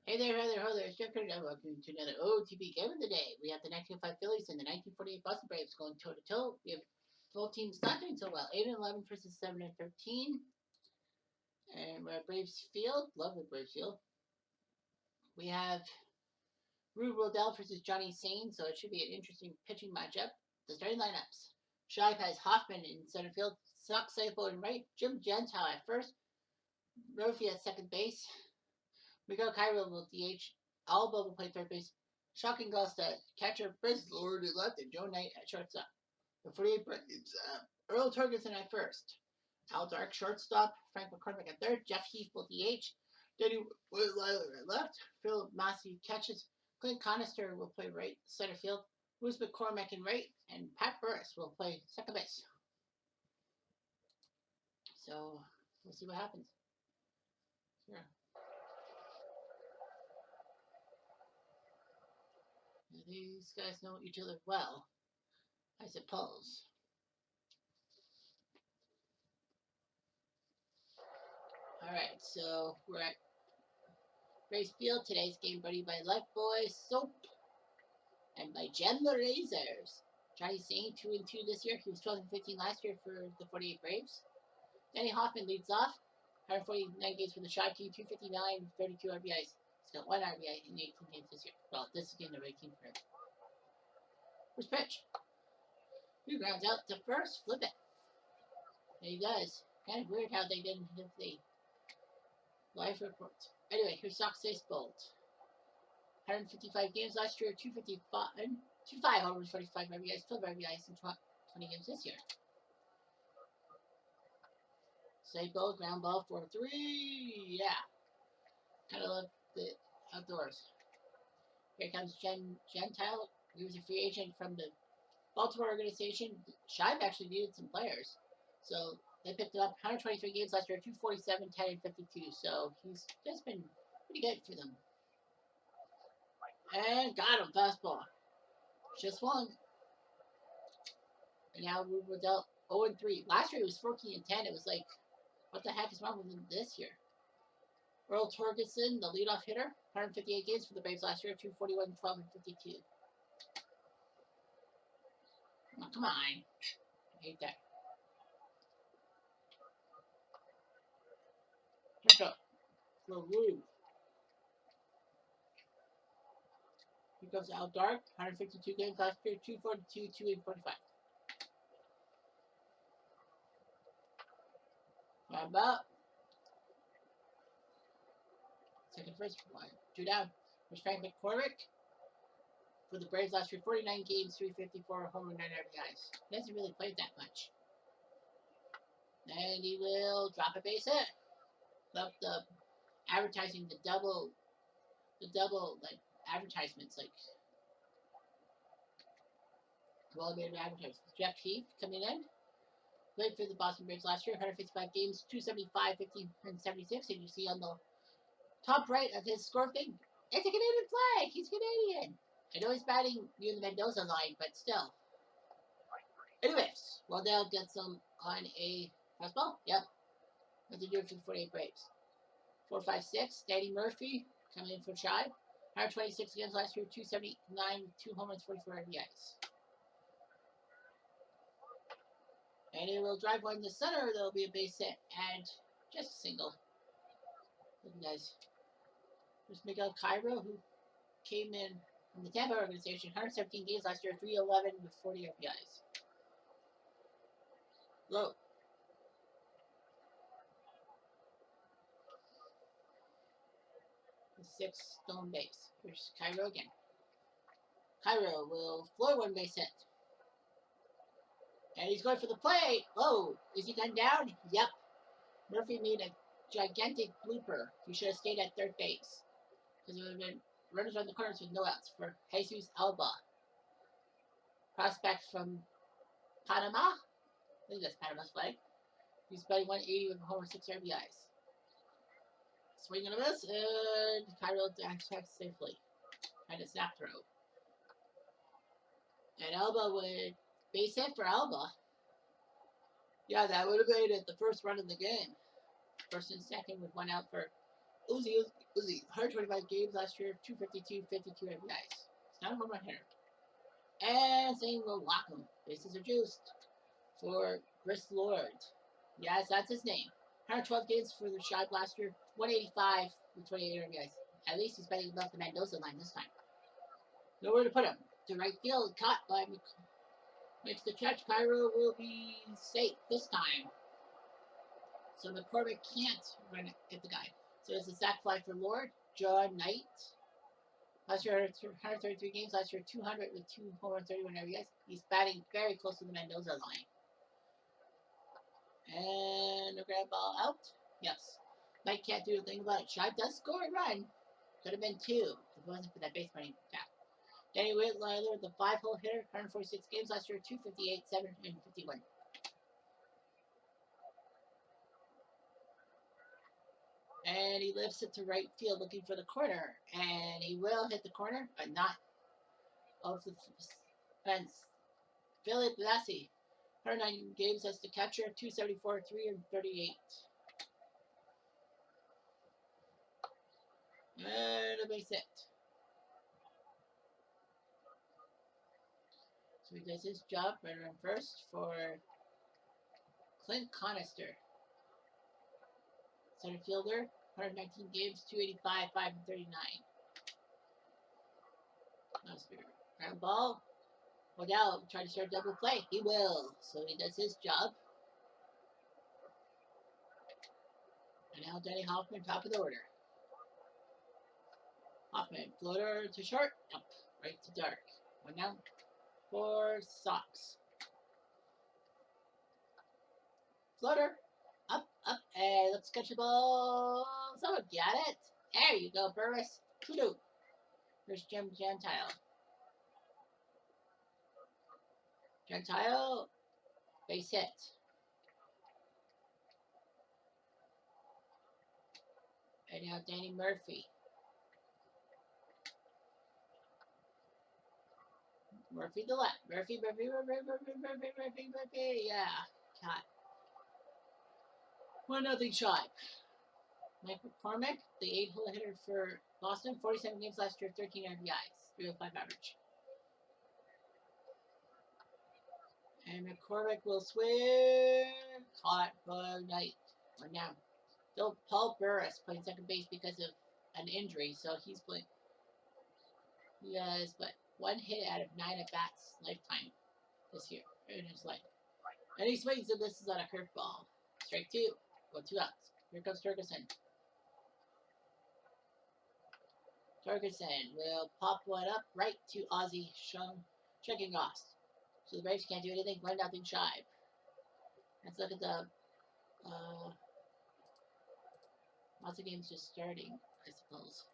Hey there, ho there, it's Jeff Curry, and welcome to another OOTP game of the day. We have the 1905 Phillies and the 1948 Boston Braves going toe to toe. We have both teams not doing so well. 8 and 11 versus 7 and 13. And we're at Braves Field. Lovely Braves Field. We have Rube Rodell versus Johnny Sane, so it should be an interesting pitching matchup. The starting lineups. Shive has Hoffman in center field, Sock Seibo in right, Jim Gentile at first, Murphy at second base, Miguel Cairo will DH, Alba will play third base, Shocking Ghost at catcher, Briz Lord at left, and Joe Knight at shortstop. The 48 Braves, Earl Torgerson at first, Al Dark shortstop, Frank McCormick at third, Jeff Heath will DH, Denny Weiler at left, Phil Massey catches, Clint Conister will play right center field, Bruce McCormick in right, and Pat Burris will play second base. So we'll see what happens. Yeah. These guys know each other well, I suppose. Alright, so we're at Braves Field. Today's game brought to you by Lifebuoy Soap and by Gem the Razors. Johnny Sane 2-2 this year. He was 12 and 15 last year for the 48 Braves. Danny Hoffman leads off. 149 games for the Shy Team, 259, 32 RBIs. He's got 1 RBI in 18 games this year. Well, this is game the right team for him. First pitch. He grounds out to first. Flip it. And he does. Kind of weird how they didn't hit the live reports. Anyway, here's Sox Ace Bolt. 155 games last year, 25 homers, 45 RBIs, 12 RBIs in 20 games this year. Seibo, ground ball for 3. Yeah. Kind of love the outdoors. Here comes Gentile. He was a free agent from the Baltimore organization. Shive actually needed some players. So they picked him up. 123 games last year, 247, 10, and 52. So he's just been pretty good for them. And got him, fastball. Just one. And now Rube Rodell 0-3. Last year he was 14-10. It was like, what the heck is wrong with him this year? Earl Torgerson, the leadoff hitter, 158 games for the Braves last year, 241, 12, and 52. Oh, come on. I hate that. Catch up for Rube. Here goes Al Dark, 152 games last year, 242, 2 and 45. How about second first one, 2 down. There's Frank McCormick for the Braves last year, 49 games, 354, homer, 9 RBIs. He hasn't really played that much. And he will drop a base hit. Love the advertising, the double like advertisements, like well-made advertisements. Jeff Heath coming in. Played for the Boston Braves last year, 155 games, 275, 15, and 76. And you see on the top right of his score thing, it's a Canadian flag. He's Canadian. I know he's batting near the Mendoza line, but still. Anyways, Rodell gets him on a fastball. Yep. That's to do it for the 48 Braves. 4-5-6. Danny Murphy coming in for Shy. 126 games last year, 279, 2 homers, 44 RBIs. And it will drive one to center. There'll be a base hit and just a single. Look, guys. There's Miguel Cairo, who came in from the Tampa organization. 117 games last year, 311 with 40 RBIs. Low. The 6th stone base. Here's Cairo again. Cairo will floor one base hit. And he's going for the play. Oh, is he gone down? Yep. Murphy made a gigantic blooper. He should have stayed at third base. Because it would have been runners on the corners with no outs for Jesus Alba. Prospect from Panama. I think that's Panama's flag. He's batting 180 with a homer, 6 RBIs. Swing and a miss, and Cairo dashed safely. Trying to snap throw. And Alba would base hit for Alba. Yeah, that would have made it the first run of the game. First and second with 1 out for Uzi. 125 games last year, 252, 52 RBIs. It's not a home run hitter. And same will Wacom. Bases are juiced for Chris Lord. Yes, that's his name. 112 games for the Shy last year, 185 with 28 RBIs. At least he's betting above the Mendoza line this time. Nowhere to put him. To right field, caught by makes the catch. Cairo will be safe this time. So McCormick can't run it, get the guy. So it's a sac fly for Lord. John Knight. Last year, 133 games. Last year, 200 with 2 home runs, 31 RBIs. He's batting very close to the Mendoza line. And a grab ball out. Yes. Knight can't do a thing about it. Shot does score a run. Could have been 2 if it wasn't for that base running tap. Danny Whitliler, the 5-hole hitter, 146 games last year, 258, 751. And he lifts it to right field looking for the corner. And he will hit the corner, but not of the fence. Philip Lassie, 109 games as the catcher, 274, 338. And a base hit. So he does his job, runner on first for Clint Conister. Center fielder, 119 games, 285, 539. Ground ball. Odell trying to start double play. He will. So he does his job. And now Danny Hoffman, top of the order. Hoffman, floater to short, up, right to dark. One down for Sox. Floater, up, and let's catch the ball. Someone got it. There you go, Burris. Kudo. Here's Jim Gentile. Gentile, base hit. And now Danny Murphy. Murphy to left. Murphy. Yeah, caught. 1-0 shot. Mike McCormick, the 8-hole hitter for Boston, 47 games last year, 13 RBIs, 305 average. And McCormick will swing. Caught by Knight. One down. Still Paul Burris playing second base because of an injury, so he's playing. He has, but 1 hit out of 9 at-bats lifetime this year in his life. And he swings and misses on a curveball. Strike 2. Well, 2 outs. Here comes Ferguson. Ferguson will pop one up right to Ozzie checking off. So the Braves can't do anything. 1-0 shy. Let's look at the lots of games just starting, I suppose.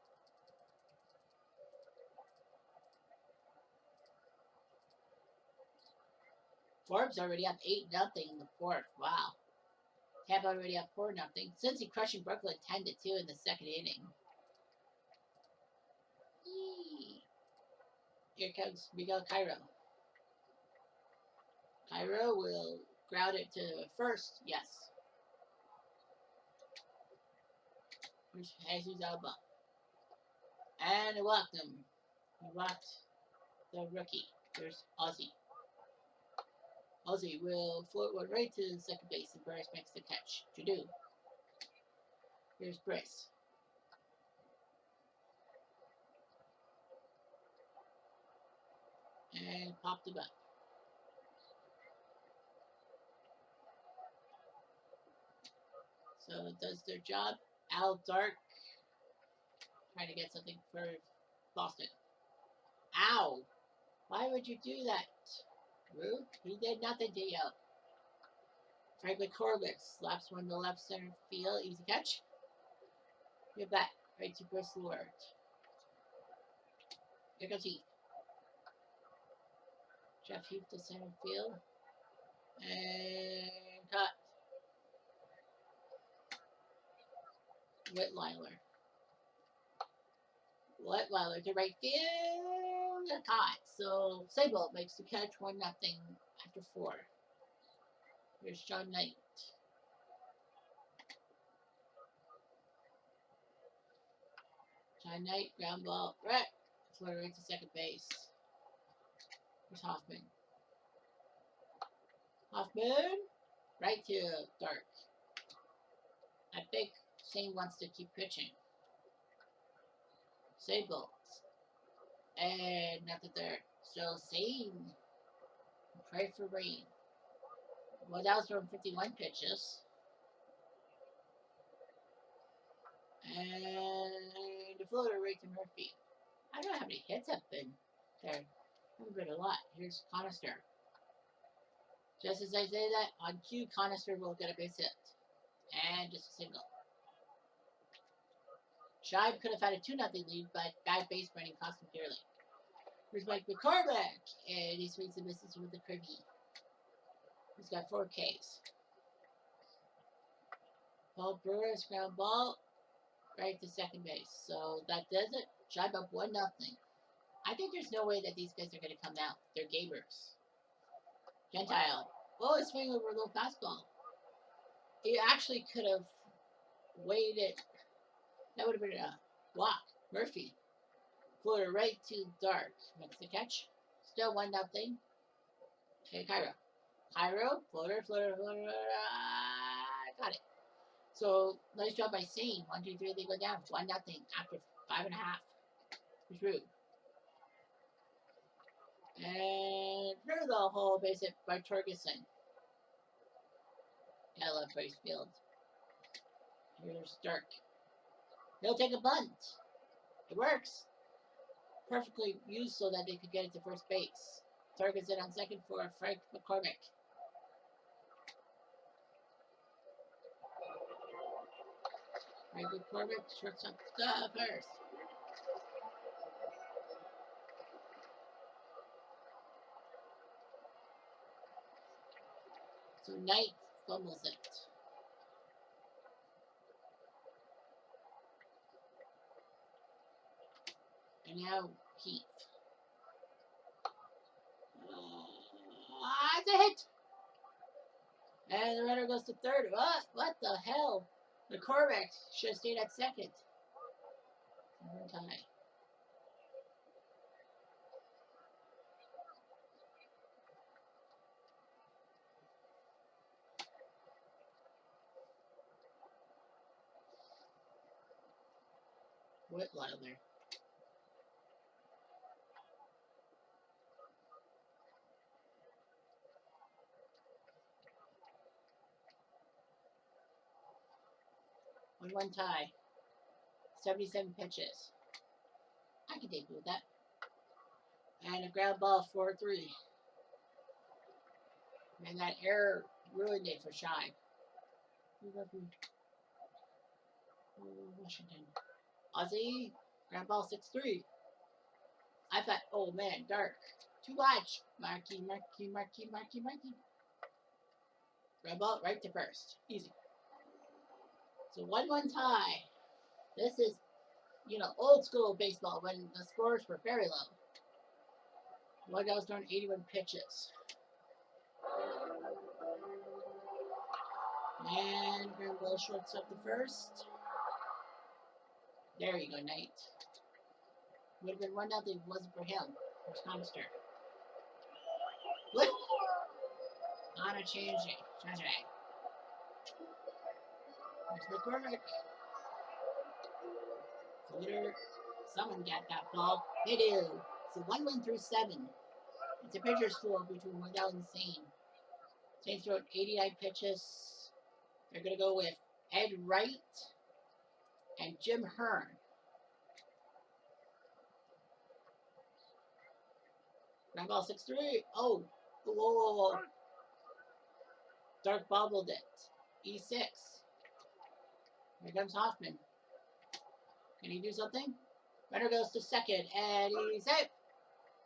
Forbes already up 8-0 in the 4th. Wow. Tampa already up 4-0. Cincy crushing Brooklyn 10-2 in the 2nd inning. Yee. Here comes Miguel Cairo. Cairo will ground it to first. Yes. Here's Jesus Alba. And he walked him. He walked the rookie. There's Ozzie. Ozzie will float one right to second base, and Burris makes the catch. To do. Here's Brice. And popped him up. So it does their job. Al Dark trying to get something for Boston. Ow! Why would you do that? Rude. He did nothing to you. Franklin Corbett slaps one to left center field. Easy catch. Get back. Right to Chris Lord. Here comes Heath. Jeff Heath to center field. And cut. Whitliler. Whitliler to right field. Caught. So Sable makes the catch 1-0 after 4. Here's John Knight. Knight, ground ball, right. Floater right to second base. Here's Hoffman. Hoffman, right to Dark. I think Shane wants to keep pitching. Sable. And not the third. So Shane, pray for rain. Well, that was from 51 pitches. And the floater right to Murphy. I don't know how many hits have been there. Haven't been a lot. Here's Conister. Just as I say that, on cue, Conister will get a base hit. And just a single. Shibe could have had a 2-0 lead, but bad base running cost him dearly. Here's Mike McCormick, and he swings and misses with the Kirby. He's got 4 Ks. Paul Brewer's ground ball, right to second base. So that does it. Shibe up 1-0. I think there's no way that these guys are going to come out. They're gamers. Gentile. Oh, a swing over a low fastball. He actually could have waited. That would have been a walk. Murphy. Floater right to Dark. Makes the catch. Still 1-0. Okay, Cairo. Cairo. Floater. Got it. So, nice job by Sane. 1, 2, 3, they go down. 1-0 after 5.5. It's rude. And through the whole base hit by Torgerson. I love Bryce Field. Here's Dark. He'll take a bunt. It works. Perfectly used so that they could get it to first base. Torgerson on second for Frank McCormick. Frank McCormick, shortstop the first. So Knight fumbles it. And now Heath. It's a hit! And the runner goes to third. What the hell? McCormick should have stayed at second. One tie. What Wilder? One tie. 77 pitches. I can take with that. And a ground ball 4-3. And that error ruined it for Shy. Washington. Ozzy, ground ball 6-3. I thought, oh man, Dark. Too much. Marky. Ground ball right to first. Easy. So 1-1 tie. This is, old school baseball when the scores were very low. One guy was throwing 81 pitches. And ground ball shortstop the first. There you go, Knight. Would have been 1-0 if it wasn't for him. There's Conister. Flip. On a changing. There's McCormick. Floater. Someone got that ball. They do. So 1-1 through 7. It's a pitcher's duel between Wendell and Sane. Sane's thrown 89 pitches. They're going to go with Ed Wright and Jim Hearn. Ground ball 6-3. Oh, whoa. Dark bobbled it. E6. Here comes Hoffman. Can he do something? Runner goes to second, and he's out.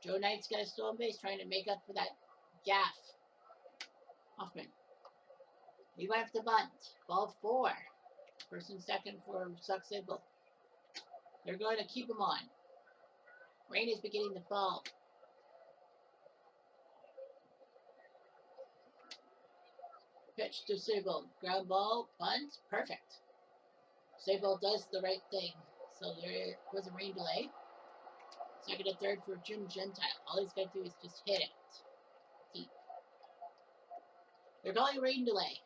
Joe Knight's got a stolen base, trying to make up for that gaff. Hoffman. He went up the bunt. Ball 4. First and second for Suck Signal. They're going to keep him on. Rain is beginning to fall. Pitch to Sable. Ground ball. Bunt. Perfect. Sable does the right thing. So there was a rain delay. Second and third for Jim Gentile. All he's got to do is just hit it. Deep. They're calling a rain delay.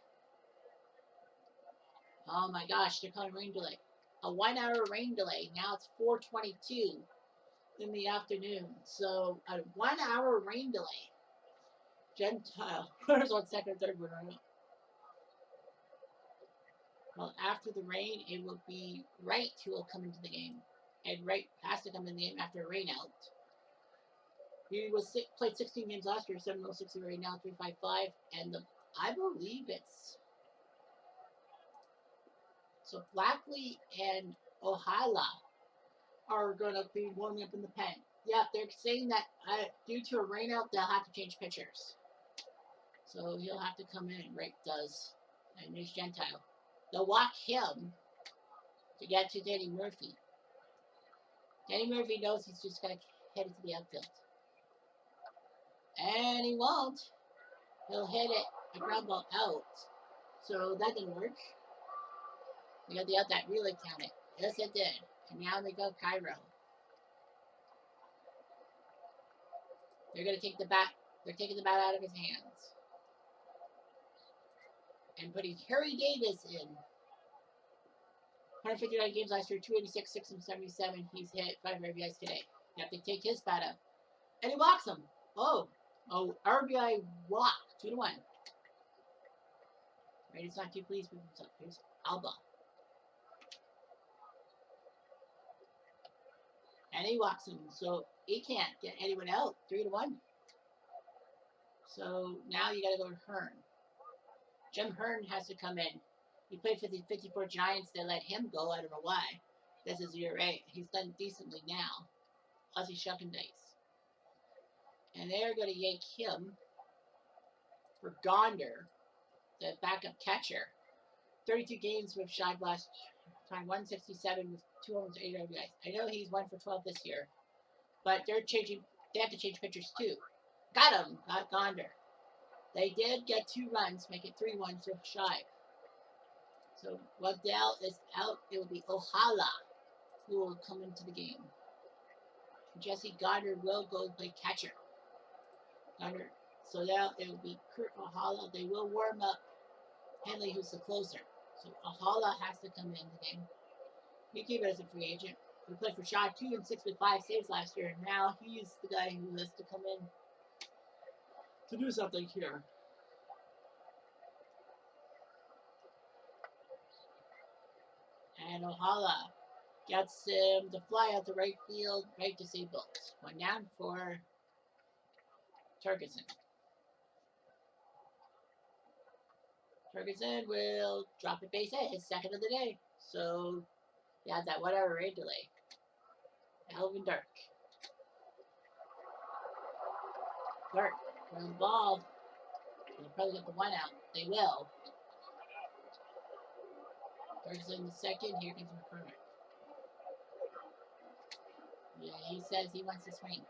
Oh my gosh, they're calling rain delay. A 1 hour rain delay. Now it's 4:22 in the afternoon. So a 1 hour rain delay. Gentile. Runners on second and third would run up. Well, after the rain, it will be Wright who will come into the game. And Wright has to come in the game after a rain out. He played 16 games last year, 706 right now, 355, and I believe it's so Blackley and Ohala are going to be warming up in the pen. Yeah, they're saying that due to a rainout, they'll have to change pitchers. So he'll have to come in. Rick does, and there's Gentile. They'll walk him to get to Danny Murphy. Danny Murphy knows he's just going to head into the outfield. And he won't. He'll hit it, a ground ball out. So that didn't work. We got the out that really counted. Yes, it did. And now they go Cairo. They're going to take the bat. They're taking the bat out of his hands. And putting Harry Davis in. 159 games last year, 286, 677. He's hit 5 RBIs today. You have to take his bat up. And he walks him. Oh, RBI walk. 2-1. Right, it's not too pleased with himself. Here's Alba. And he walks him, so he can't get anyone out. 3-1. So now you got to go to Hearn. Jim Hearn has to come in. He played for the 54 Giants. They let him go. I don't know why. This is year 8. He's done decently now. Ozzie Shuck and Dice. And they're going to yank him for Gonder, the backup catcher. 32 games with Shive last time. 167 with 208 RBIs. I know he's 1 for 12 this year. But they're changing. They have to change pitchers too. Got him. Got Gonder. They did get 2 runs, make it 3-1 to Shive. So Waddell is out. It will be Ohala who will come into the game. Jesse Goddard will go play catcher. Goddard. So now it will be Kurt Ohala. They will warm up Henley, who's the closer. So Ohala has to come in the game. He came as a free agent. He played for Shaw 2 and 6 with 5 saves last year, and now he's the guy who has to come in to do something here. And Ohala gets him to fly out to right field, right disabled. 1 down for Turgeson. Turgeson will drop a base hit, his second of the day. So, yeah, that 1 hour rain delay. Alvin Dirk. Dirk, ground ball. They'll probably get the 1 out. They will. Turgeson the second. Here comes McCormick. Yeah, he says he wants to swing.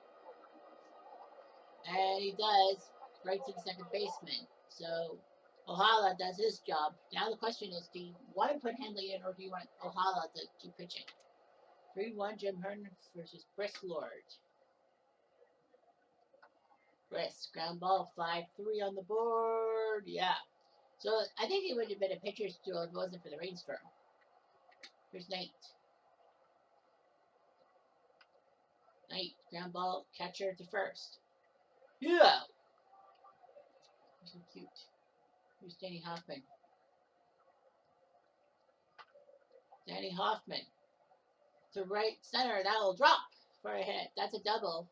And he does, right to the second baseman. So Ohala does his job. Now the question is, do you want to put Henley in, or do you want Ohala to keep pitching? 3-1 Jim Hearn versus Brisk Lord. Brisk, ground ball, 5-3 on the board. Yeah. So I think it would have been a pitcher's duel if it wasn't for the rainstorm. Here's Nate. Nate, ground ball, catcher to first. Yeah. So cute. Here's Danny Hoffman. Danny Hoffman to right center. That'll drop for a hit. That's a double.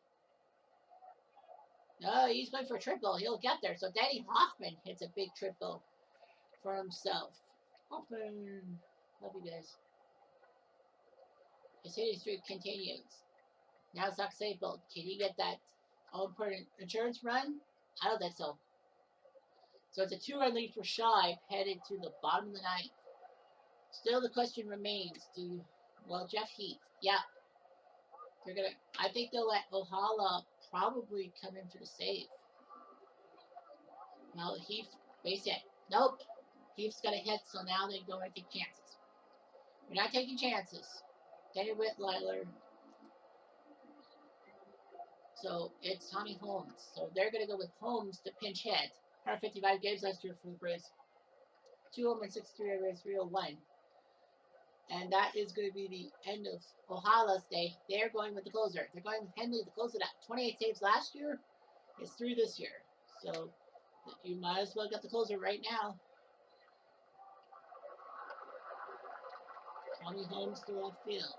No, he's going for a triple. He'll get there. So Danny Hoffman hits a big triple for himself. Hoffman. Love you guys. His hitting streak continues. Now Zach Safebold. Can he get that all-important insurance run? I don't think so. So it's a 2-run lead for Shive, headed to the bottom of the 9th. Still the question remains, Jeff Heath, yeah. I think they'll let Ohala probably come in for the save. Now Heath, base hit. Nope. Heath's got a hit, so now they don't want to take chances. You're not taking chances. Danny Whitliler. So it's Tommy Holmes. So they're going to go with Holmes to pinch hit. 155 games last year for the Braves. 2 home and 63 RBI, 301. And that is going to be the end of Ohala's day. They're going with the closer. They're going with Henley to close it out. 28 saves last year. It's 3 this year. So you might as well get the closer right now. Tommy Holmes to left field.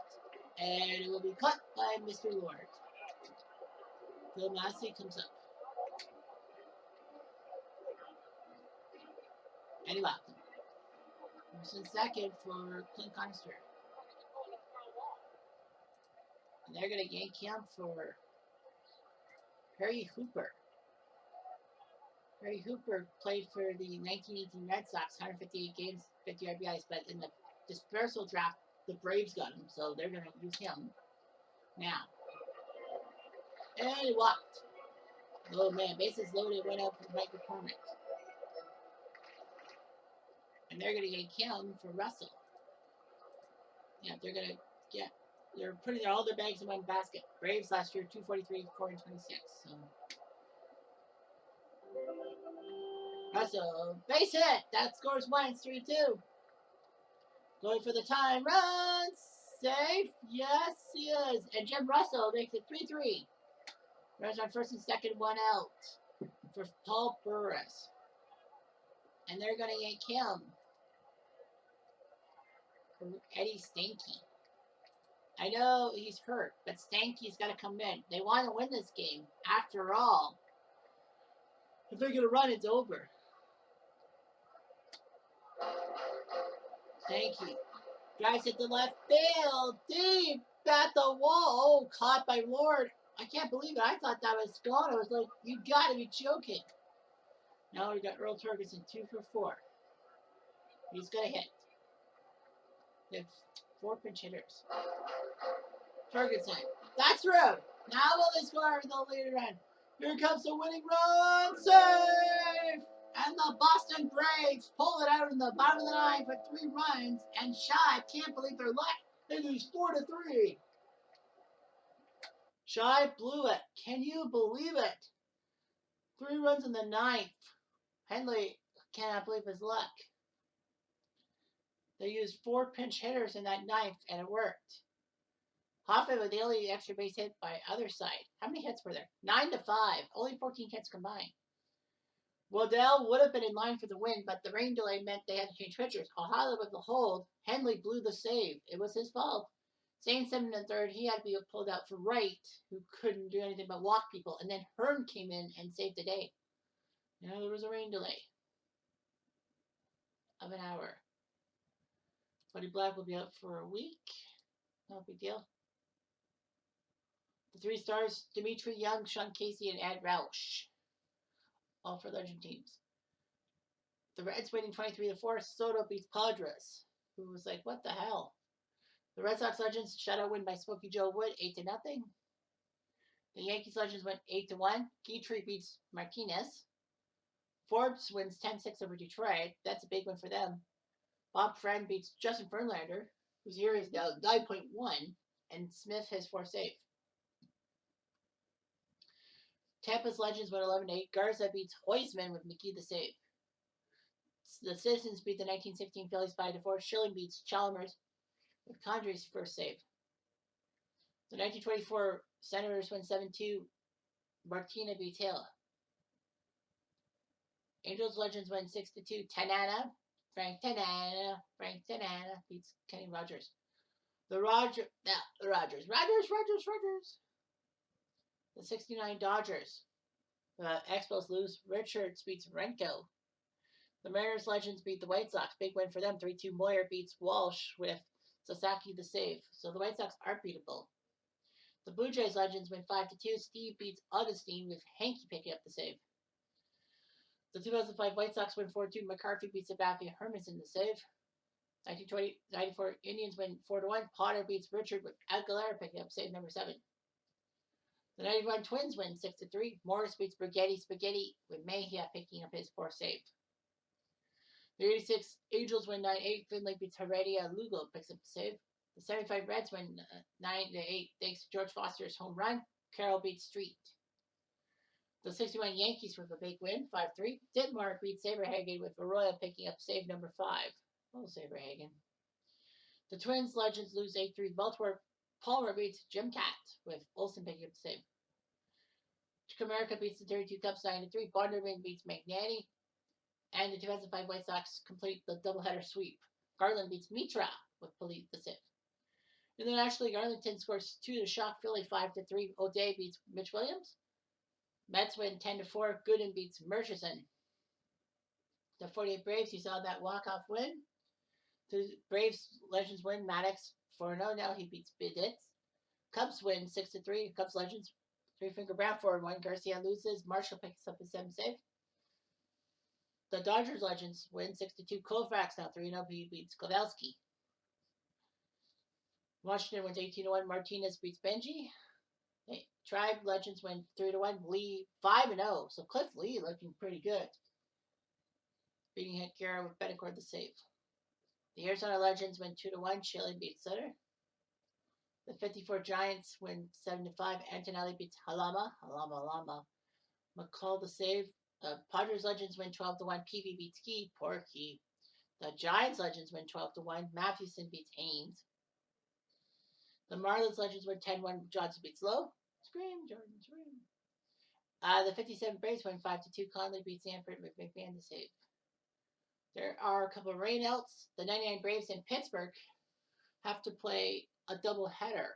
And it will be cut by Mr. Lord. Phil Massey comes up. And he walked him. First second for Clint Conister. And they're going to yank him for Harry Hooper. Harry Hooper played for the 1918 Red Sox, 158 games, 50 RBIs, but in the dispersal draft, the Braves got him, so they're going to use him now. And he walked. Oh man, bases loaded, went out for Mike McCormick. And they're going to yank him for Russell. Yeah, they're going to get, they're putting all their bags in one basket. Braves last year, 243, 426. So. Russell, base hit. That scores one. It's 3-2. Going for the time. Run. Safe. Yes, he is. And Jim Russell makes it 3-3. Runners on first and second, 1 out for Paul Burris. And they're going to yank him for Eddie Stanky. I know he's hurt, but Stanky's got to come in. They want to win this game. After all, if they're going to run, it's over. Stanky drives it to left field. Deep at the wall. Oh, caught by Lord. I can't believe it. I thought that was gone. I was like, you got to be joking. Now we got Earl Torgerson, 2 for 4. He's going to hit. They have 4 pinch hitters. Torgerson. That's through. Now will they score with the leader run? Here comes the winning run. Save! And the Boston Braves pull it out in the bottom of the 9 for 3 runs. And Shy can't believe their luck. They lose 4-3. Shy blew it. Can you believe it? 3 runs in the 9th. Henley cannot believe his luck. They used 4 pinch hitters in that 9th, and it worked. Hoffman with the only extra base hit by other side. How many hits were there? 9-5. Only 14 hits combined. Waddell would have been in line for the win, but the rain delay meant they had to change pitchers. Ohala with the hold. Henley blew the save. It was his fault. Staying 7 1/3, he had to be pulled out for Wright, who couldn't do anything but walk people. And then Hearn came in and saved the day. Now there was a rain delay of an hour. Buddy Black will be out for a week. No big deal. The 3 stars, Dimitri Young, Sean Casey, and Ed Roush. All for legend teams. The Reds winning 23-4. Soto beats Padres, who was like, what the hell? The Red Sox legends shutout win by Smokey Joe Wood, 8-0. The Yankees legends went 8-1. Guitry beats Martinez. Forbes wins 10-6 over Detroit. That's a big one for them. Bob Friend beats Justin Verlander, whose ERA is now 9.1, and Smith has 4 saves. Tampa's legends went 11-8. Garza beats Heusman with McKee the save. The Citizens beat the 1916 Phillies 5-4. Schilling beats Chalmers with Condre's first save. The 1924 Senators win 7-2. Martina beats Hill. Angels legends win 6-2. Frank Tanana beats Kenny Rogers. The Rogers. The 69 Dodgers. The Expos lose. Richards beats Renko. The Mariners legends beat the White Sox. Big win for them. 3-2. Moyer beats Walsh with Sasaki the save. So the White Sox are beatable. The Blue Jays legends win 5-2. Steve beats Augustine with Hanky picking up the save. The 2005 White Sox win 4-2. McCarthy beats Sabathia. Hermanson the save. 1994 Indians win 4-1. Potter beats Richard with Aguilera picking up save number 7. The 91 Twins win 6-3. Morris beats Spaghetti with Mejia picking up his 4th save. The 86 Angels win 9-8. Finley beats Heredia. Lugo picks up the save. The 75 Reds win 9-8 thanks to George Foster's home run. Carroll beats Street. The 61 Yankees with a big win, 5-3. Ditmar beats Saberhagen with Arroyo picking up save number 5. Oh, Saberhagen. The Twins Legends lose 8-3. Baltimore Palmer beats Jim Cat with Olsen picking up the save. America beats the 32 Cubs 9-3. Bonderman beats McNanny. And the 2005 White Sox complete the doubleheader sweep. Garland beats Mitra with Polite the save. In the National League, Arlington scores 2 to shock Philly 5-3. O'Day beats Mitch Williams. Mets win 10-4. Gooden beats Murchison. The 48 Braves, you saw that walk-off win. The Braves Legends win. Maddox 4-0. Now he beats Biditz. Cubs win 6-3. Cubs Legends 3-finger Brown 4-1. Garcia loses. Marshall picks up his 7th save. The Dodgers Legends win 6-2. Koufax now 3-0. He beats Kovalsky. Washington wins 18-1. Martinez beats Benji. Tribe Legends win 3-1. Lee 5-0. So Cliff Lee looking pretty good. Beating Hitkara with Betancourt the save. The Arizona Legends win 2-1. Chile beats Sutter. The 54 Giants win 7-5. Antonelli beats Halama. McCall the save. The Padres Legends win 12-1. Peavy beats Key. Poor Key. The Giants Legends win 12-1. Mathewson beats Haynes. The Marlins Legends win 10-1. Johnson beats Lowe. Scream, Jordan, scream. The 57 Braves win 5-2. Conley beats Sanford with McMahon the save. There are a couple of rainouts. The 99 Braves in Pittsburgh have to play a doubleheader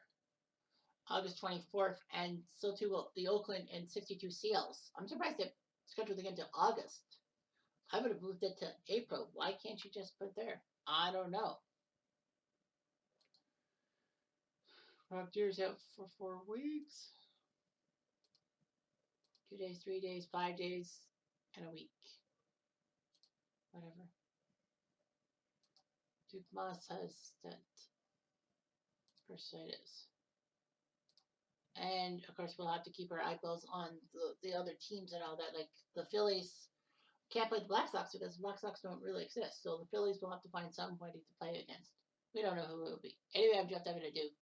August 24th, and so too will the Oakland and 62 Seals. I'm surprised they're scheduled again to August. I would have moved it to April. Why can't you just put there? I don't know. Rob Deer's out for 4 weeks. 2 days, 3 days, 5 days, and a week. Whatever. Duke Moss has that bursitis. And, of course, we'll have to keep our eyeballs on the other teams and all that. Like, the Phillies can't play the Black Sox because the Black Sox don't really exist. So the Phillies will have to find somebody to play against. We don't know who it will be. Anyway, I'm just having to do.